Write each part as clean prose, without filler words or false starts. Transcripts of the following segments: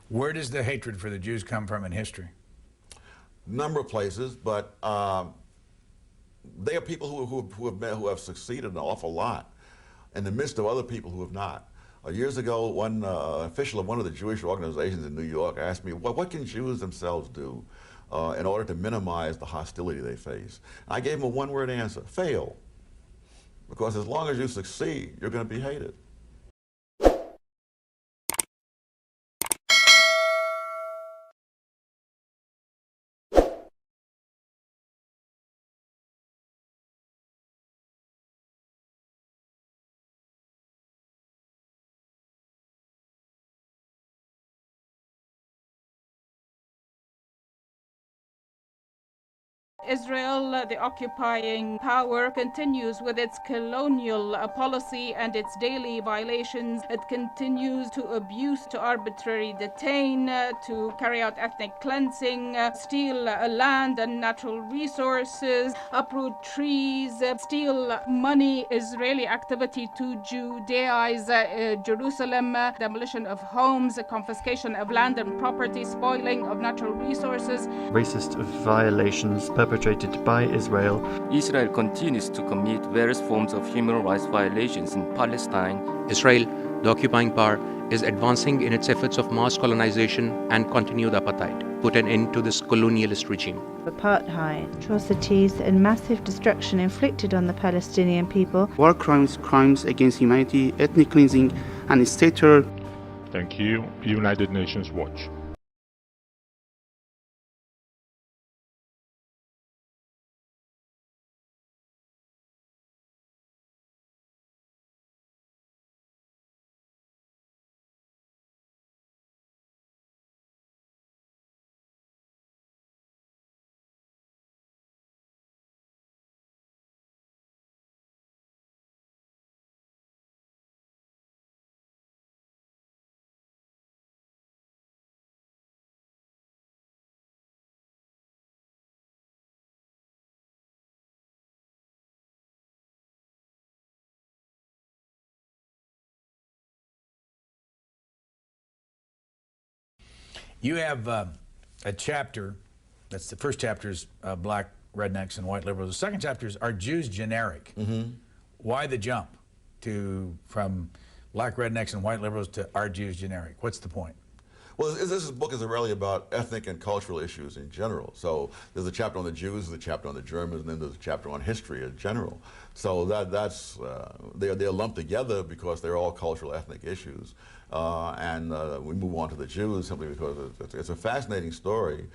Where does the hatred for the Jews come from in history? Number of places, but they are people who have succeeded an awful lot in the midst of other people who have not. Years ago, one official of one of the Jewish organizations in New York asked me, well, what can Jews themselves do in order to minimize the hostility they face? And I gave him a one-word answer: fail. Because as long as you succeed, you're going to be hated. Israel, the occupying power, continues with its colonial policy and its daily violations. It continues to abuse, to arbitrarily detain, to carry out ethnic cleansing, steal land and natural resources, uproot trees, steal money. Israeli activity to Judaize Jerusalem, demolition of homes, confiscation of land and property, spoiling of natural resources. Racist violations perpetrated by Israel. Israel continues to commit various forms of human rights violations in Palestine. Israel, the occupying power, is advancing in its efforts of mass colonization and continued apartheid. Put an end to this colonialist regime. Apartheid, atrocities and massive destruction inflicted on the Palestinian people. War crimes, crimes against humanity, ethnic cleansing, and state terror. Thank you. United Nations Watch. You have a chapter, that's the first chapter is black rednecks and white liberals. The second chapter is, are Jews generic? Why the jump from black rednecks and white liberals to are Jews generic? What's the point? Well, this book is really about ethnic and cultural issues in general. So there's a chapter on the Jews, there's a chapter on the Germans, and then there's a chapter on history in general. So they're lumped together because they're all cultural ethnic issues. We move on to the Jews simply because it's a fascinating story,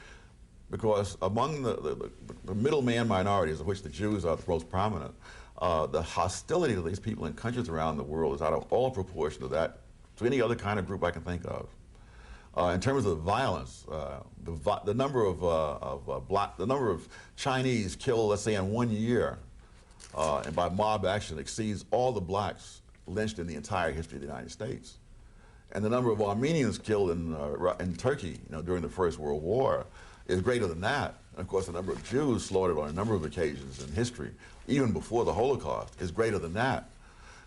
because among the middleman minorities, of which the Jews are the most prominent, the hostility to these people in countries around the world is out of all proportion to any other kind of group I can think of. In terms of violence, the number of Chinese killed, let's say, in 1 year, and by mob action, exceeds all the blacks lynched in the entire history of the United States. And the number of Armenians killed in Turkey, during the First World War, is greater than that. And of course, the number of Jews slaughtered on a number of occasions in history, even before the Holocaust, is greater than that.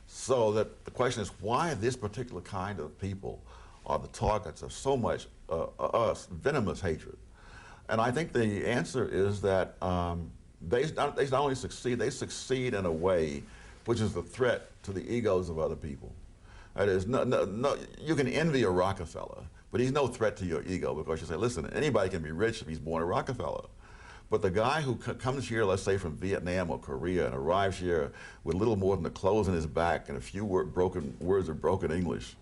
So that the question is, why this particular kind of people are the targets of so much venomous hatred? And I think the answer is that they not only succeed, they succeed in a way which is a threat to the egos of other people. That is, you can envy a Rockefeller, but he's no threat to your ego, because you say, listen, anybody can be rich if he's born a Rockefeller. But the guy who comes here, let's say from Vietnam or Korea, and arrives here with little more than the clothes on his back and a few words of broken English,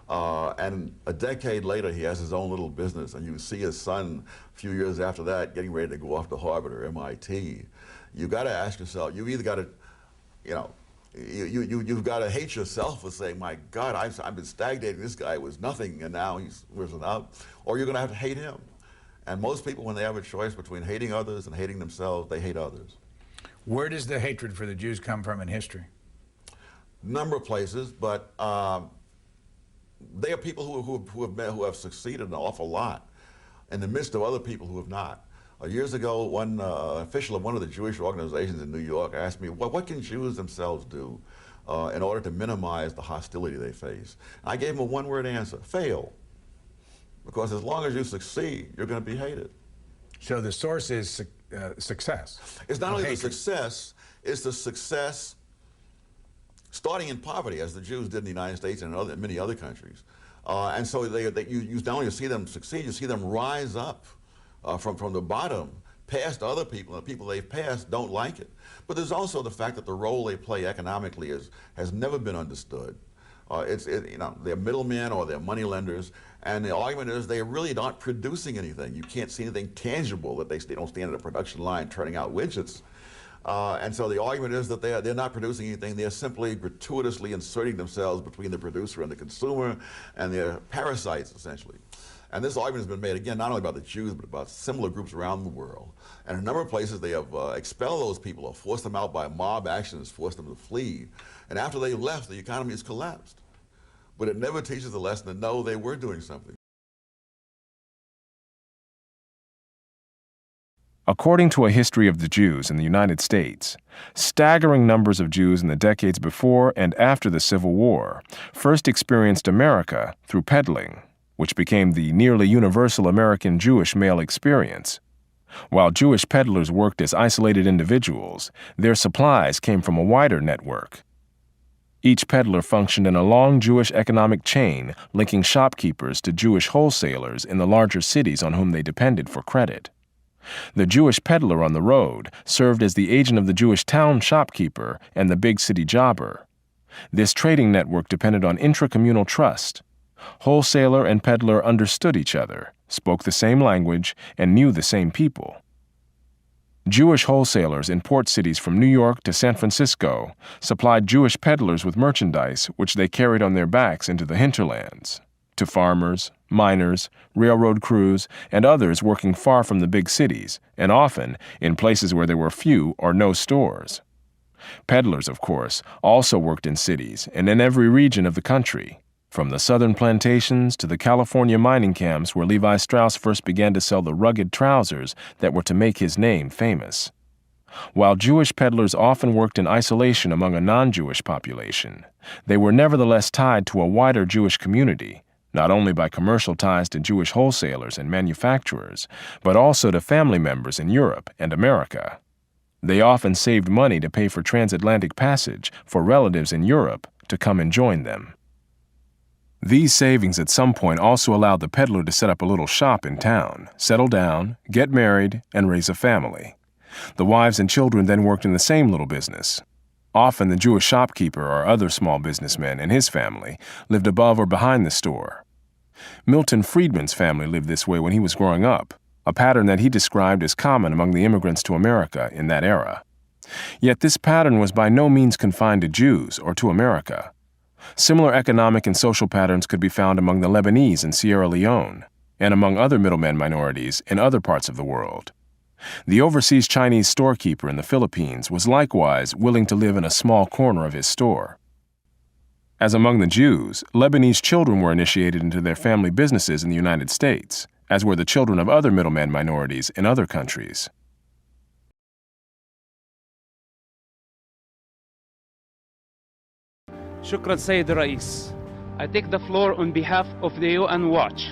and a decade later he has his own little business, and you see his son a few years after that getting ready to go off to Harvard or MIT, you've got to ask yourself, you've either got to, you've got to hate yourself for saying, my God, I've been stagnating, this guy was nothing and now he's risen up, or you're going to have to hate him. And most people, when they have a choice between hating others and hating themselves, they hate others. Where does the hatred for the Jews come from in history? Number of places, but they are people who have succeeded an awful lot in the midst of other people who have not. Years ago, one official of one of the Jewish organizations in New York asked me, well, what can Jews themselves do in order to minimize the hostility they face? And I gave him a one-word answer: fail. because as long as you succeed, you're going to be hated. So the source is success. It's not only the hatred. success, it's the success starting in poverty, as the Jews did in the United States and in many other countries. And so you not only see them succeed, you see them rise up from the bottom, past other people, and the people they've passed don't like it. But there's also the fact that the role they play economically has never been understood. They're middlemen or they're money lenders, and the argument is they really aren't producing anything. You can't see anything tangible that they don't stand at a production line turning out widgets. And so the argument is that they're not producing anything. They're simply gratuitously inserting themselves between the producer and the consumer, and they're parasites, essentially. And this argument has been made, again, not only about the Jews, but about similar groups around the world. And in a number of places, they have expelled those people or forced them out by mob actions, forced them to flee. And after they left, the economy has collapsed. But it never teaches the lesson that, no, they were doing something. According to a history of the Jews in the United States, staggering numbers of Jews in the decades before and after the Civil War first experienced America through peddling, which became the nearly universal American Jewish male experience. While Jewish peddlers worked as isolated individuals, their supplies came from a wider network. Each peddler functioned in a long Jewish economic chain linking shopkeepers to Jewish wholesalers in the larger cities on whom they depended for credit. The Jewish peddler on the road served as the agent of the Jewish town shopkeeper and the big city jobber. This trading network depended on intracommunal trust. Wholesaler and peddler understood each other, spoke the same language, and knew the same people. Jewish wholesalers in port cities from New York to San Francisco supplied Jewish peddlers with merchandise which they carried on their backs into the hinterlands, to farmers, miners, railroad crews, and others working far from the big cities, and often in places where there were few or no stores. Peddlers, of course, also worked in cities and in every region of the country, from the southern plantations to the California mining camps where Levi Strauss first began to sell the rugged trousers that were to make his name famous. While Jewish peddlers often worked in isolation among a non-Jewish population, they were nevertheless tied to a wider Jewish community, not only by commercial ties to Jewish wholesalers and manufacturers, but also to family members in Europe and America. They often saved money to pay for transatlantic passage for relatives in Europe to come and join them. These savings at some point also allowed the peddler to set up a little shop in town, settle down, get married, and raise a family. The wives and children then worked in the same little business. Often the Jewish shopkeeper or other small businessman and his family lived above or behind the store. Milton Friedman's family lived this way when he was growing up, a pattern that he described as common among the immigrants to America in that era. Yet this pattern was by no means confined to Jews or to America. Similar economic and social patterns could be found among the Lebanese in Sierra Leone and among other middleman minorities in other parts of the world. The overseas Chinese storekeeper in the Philippines was likewise willing to live in a small corner of his store. As among the Jews, Lebanese children were initiated into their family businesses in the United States, as were the children of other middleman minorities in other countries. Shukran, Sayyid Rais. I take the floor on behalf of the UN Watch.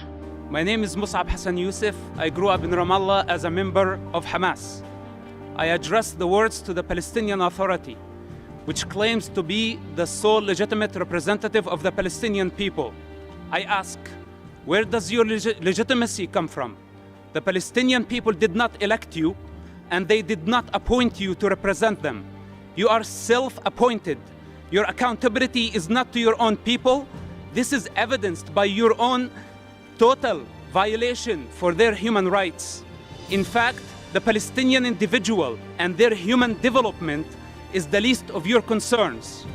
My name is Mus'ab Hassan Youssef. I grew up in Ramallah as a member of Hamas. I address the words to the Palestinian Authority, which claims to be the sole legitimate representative of the Palestinian people. I ask, where does your legitimacy come from? The Palestinian people did not elect you, and they did not appoint you to represent them. You are self-appointed. Your accountability is not to your own people. This is evidenced by your own total violation for their human rights. In fact, the Palestinian individual and their human development is the least of your concerns.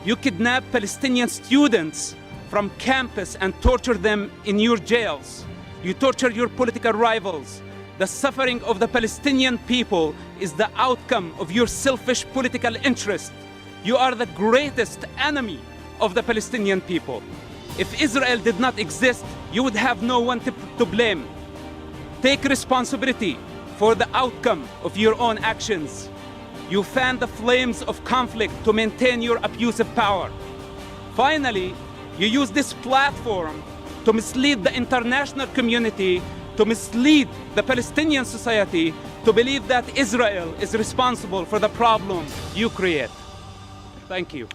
You kidnap Palestinian students from campus and torture them in your jails. You torture your political rivals. The suffering of the Palestinian people is the outcome of your selfish political interest. You are the greatest enemy of the Palestinian people. If Israel did not exist, you would have no one to blame. Take responsibility for the outcome of your own actions. You fan the flames of conflict to maintain your abusive power. Finally, you use this platform to mislead the international community, to mislead the Palestinian society, to believe that Israel is responsible for the problems you create. Thank you.